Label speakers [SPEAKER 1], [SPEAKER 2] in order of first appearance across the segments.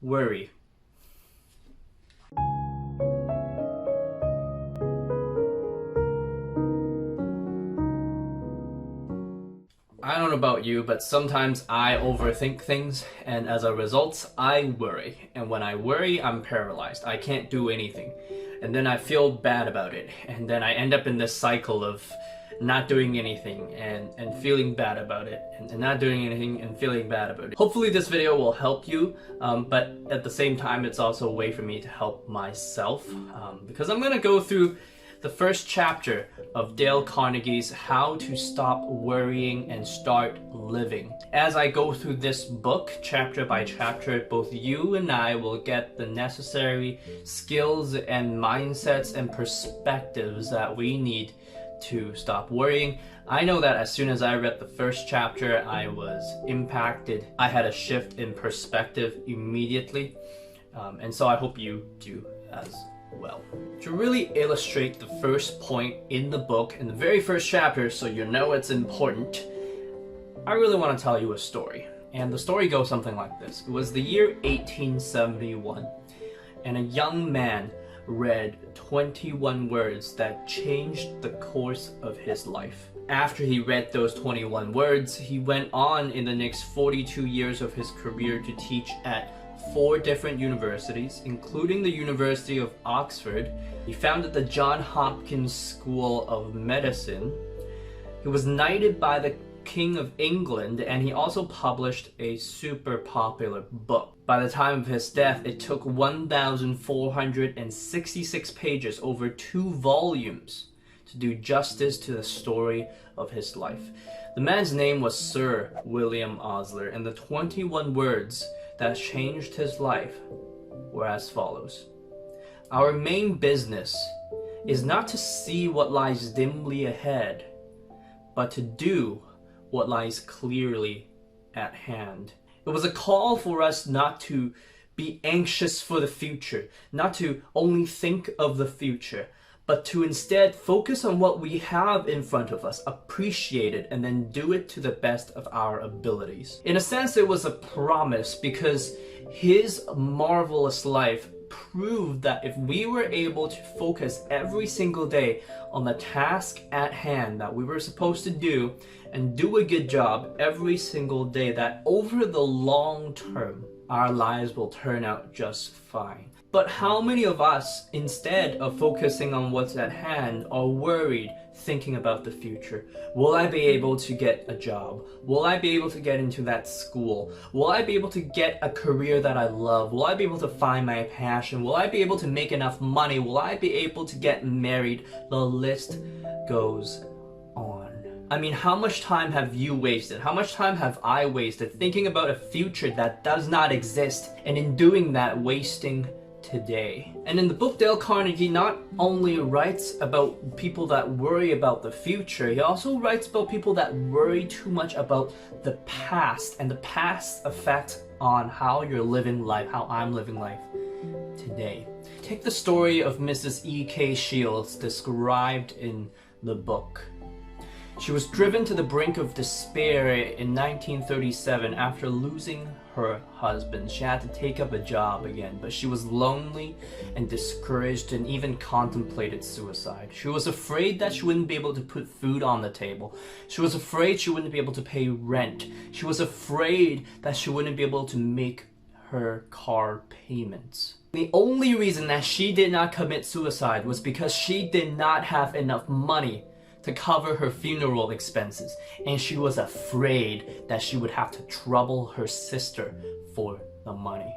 [SPEAKER 1] worry. I don't know about you, but sometimes I overthink things, and as a result, I worry. And when I worry, I'm paralyzed. I can't do anything. And then I feel bad about it. And then I end up in this cycle of not doing anything and feeling bad about it. And not doing anything and feeling bad about it. Hopefully this video will help you, but at the same time, it's also a way for me to help myself. Because I'm gonna go through the first chapter of Dale Carnegie's How to Stop Worrying and Start Living. As I go through this book, chapter by chapter, both you and I will get the necessary skills and mindsets and perspectives that we need to stop worrying. I know that as soon as I read the first chapter, I was impacted. I had a shift in perspective immediately, and so I hope you do as well. To really illustrate the first point in the book, in the very first chapter, so you know it's important, I really want to tell you a story. And the story goes something like this. It was the year 1871, and a young man read 21 words that changed the course of his life. After he read those 21 words, he went on in the next 42 years of his career to teach at 4 different universities, including the University of Oxford. He founded the Johns Hopkins School of Medicine. He was knighted by the King of England, and he also published a super popular book. By the time of his death, it took 1,466 pages, over 2 volumes, to do justice to the story of his life. The man's name was Sir William Osler, and the 21 words that changed his life were as follows. Our main business is not to see what lies dimly ahead, but to do what lies clearly at hand. It was a call for us not to be anxious for the future, not to only think of the future, but to instead focus on what we have in front of us, appreciate it, and then do it to the best of our abilities. In a sense, it was a promise, because his marvelous life proved that if we were able to focus every single day on the task at hand that we were supposed to do, and do a good job every single day, that over the long term, our lives will turn out just fine. But how many of us, instead of focusing on what's at hand, are worried, thinking about the future? Will I be able to get a job? Will I be able to get into that school? Will I be able to get a career that I love? Will I be able to find my passion? Will I be able to make enough money? Will I be able to get married? The list goes on. I mean, how much time have you wasted? How much time have I wasted thinking about a future that does not exist, and in doing that, wasting today? And in the book, Dale Carnegie not only writes about people that worry about the future, he also writes about people that worry too much about the past, and the past effect on how you're living life, how I'm living life today. Take the story of Mrs. E.K. Shields described in the book. She was driven to the brink of despair in 1937 after losing her husband. She had to take up a job again, but she was lonely and discouraged and even contemplated suicide. She was afraid that she wouldn't be able to put food on the table. She was afraid she wouldn't be able to pay rent. She was afraid that she wouldn't be able to make her car payments. The only reason that she did not commit suicide was because she did not have enough money to cover her funeral expenses, and she was afraid that she would have to trouble her sister for the money.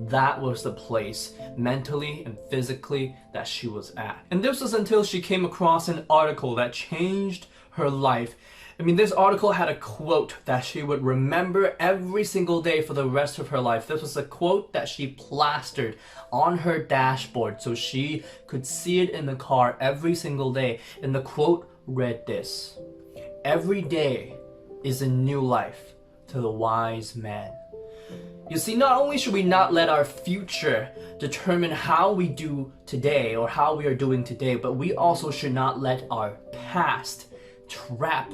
[SPEAKER 1] That was the place, mentally and physically, that she was at. And this was until she came across an article that changed her life. I mean, this article had a quote that she would remember every single day for the rest of her life. This was a quote that she plastered on her dashboard so she could see it in the car every single day. And the quote read this: "Every day is a new life to the wise man." You see, not only should we not let our future determine how we do today or how we are doing today, but we also should not let our past trap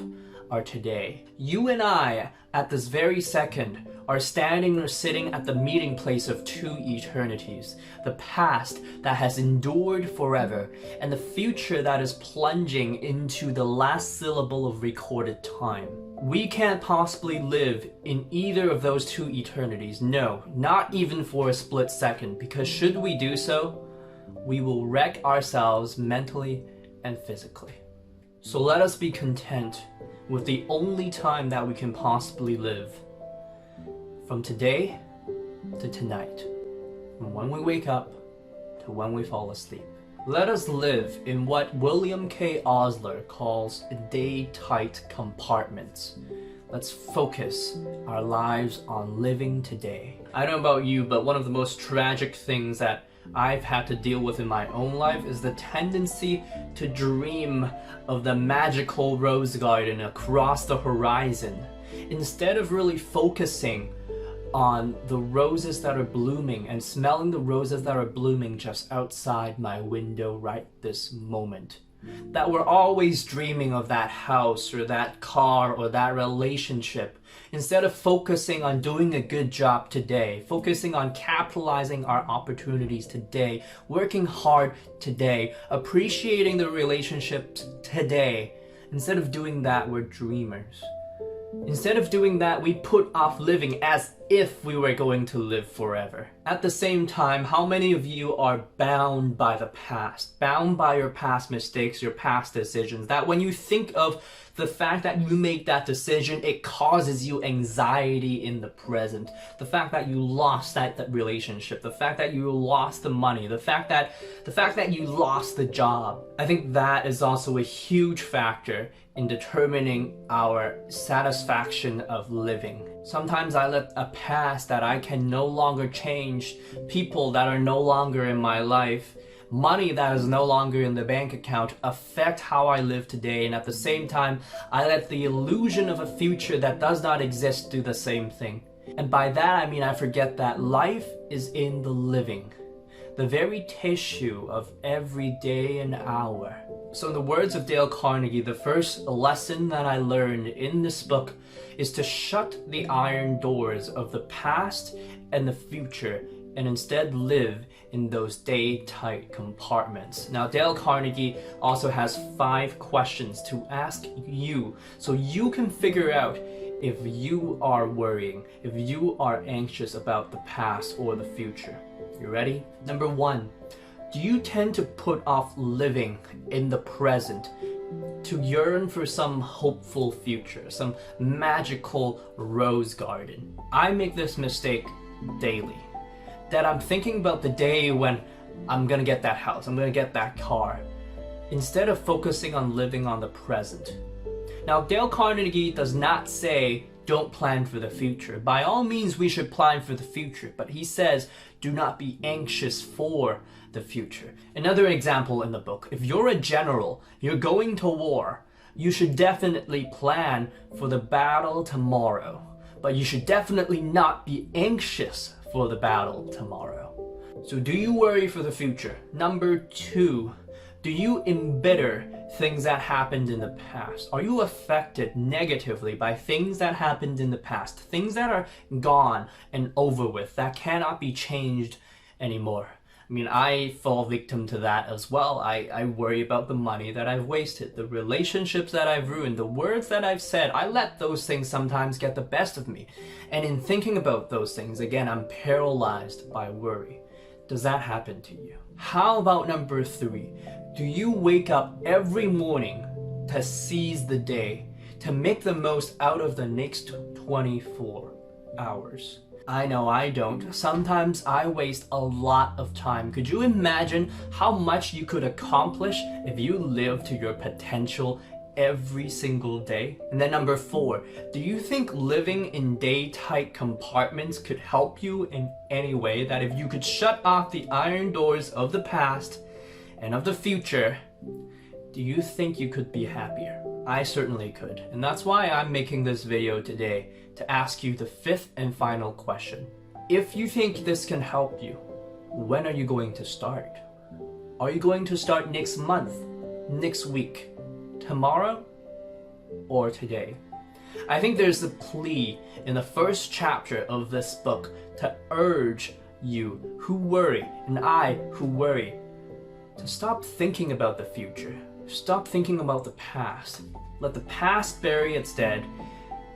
[SPEAKER 1] are today. You and I, at this very second, are standing or sitting at the meeting place of two eternities. The past that has endured forever, and the future that is plunging into the last syllable of recorded time. We can't possibly live in either of those two eternities. No, not even for a split second, because should we do so, we will wreck ourselves mentally and physically. So let us be content with the only time that we can possibly live. From today to tonight. From when we wake up to when we fall asleep. Let us live in what William K. Osler calls day tight compartments. Let's focus our lives on living today. I don't know about you, but one of the most tragic things that I've had to deal with in my own life is the tendency to dream of the magical rose garden across the horizon, instead of really focusing on the roses that are blooming and smelling the roses that are blooming just outside my window right this moment. That we're always dreaming of that house or that car or that relationship, instead of focusing on doing a good job today, focusing on capitalizing our opportunities today, working hard today, appreciating the relationships today. Instead of doing that, we're dreamers. Instead of doing that, we put off living as if we were going to live forever. At the same time, how many of you are bound by the past? Bound by your past mistakes, your past decisions, that when you think of the fact that you made that decision, it causes you anxiety in the present. The fact that you lost that relationship, the fact that you lost the money, the fact that you lost the job. I think that is also a huge factor in determining our satisfaction of living. Sometimes I let a past that I can no longer change, people that are no longer in my life, money that is no longer in the bank account affect how I live today, and at the same time, I let the illusion of a future that does not exist do the same thing. And by that I mean I forget that life is in the living, the very tissue of every day and hour. So in the words of Dale Carnegie, the first lesson that I learned in this book is to shut the iron doors of the past and the future and instead live in those day-tight compartments. Now, Dale Carnegie also has 5 questions to ask you so you can figure out if you are worrying, if you are anxious about the past or the future. You ready? Number 1, do you tend to put off living in the present to yearn for some hopeful future, some magical rose garden? I make this mistake daily. That I'm thinking about the day when I'm gonna get that house, I'm gonna get that car, instead of focusing on living on the present. Now, Dale Carnegie does not say don't plan for the future. By all means, we should plan for the future, but he says do not be anxious for the future. Another example in the book, if you're a general, you're going to war, you should definitely plan for the battle tomorrow, but you should definitely not be anxious for the battle tomorrow. So do you worry for the future? Number 2, do you embitter things that happened in the past? Are you affected negatively by things that happened in the past? Things that are gone and over with, that cannot be changed anymore. I mean, I fall victim to that as well. I worry about the money that I've wasted, the relationships that I've ruined, the words that I've said. I let those things sometimes get the best of me. And in thinking about those things, again, I'm paralyzed by worry. Does that happen to you? How about number 3? Do you wake up every morning to seize the day, to make the most out of the next 24 hours? I know I don't. Sometimes I waste a lot of time. Could you imagine how much you could accomplish if you lived to your potential every single day? And then number 4, do you think living in day-tight compartments could help you in any way? That if you could shut off the iron doors of the past and of the future, do you think you could be happier? I certainly could. And that's why I'm making this video today, to ask you the 5th and final question. If you think this can help you, when are you going to start? Are you going to start next month, next week, tomorrow, or today. I think there's a plea in the first chapter of this book to urge you who worry, and I who worry, to stop thinking about the future. Stop thinking about the past. Let the past bury its dead,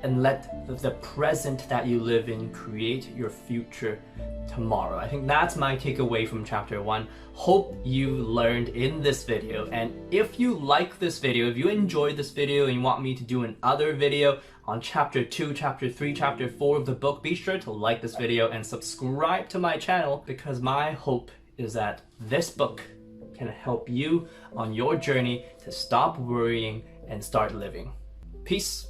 [SPEAKER 1] and let the present that you live in create your future tomorrow. I think that's my takeaway from chapter 1. Hope you learned in this video, and if you like this video, if you enjoyed this video and you want me to do another video on chapter 2, chapter 3, chapter 4 of the book, be sure to like this video and subscribe to my channel, because my hope is that this book can help you on your journey to stop worrying and start living. Peace.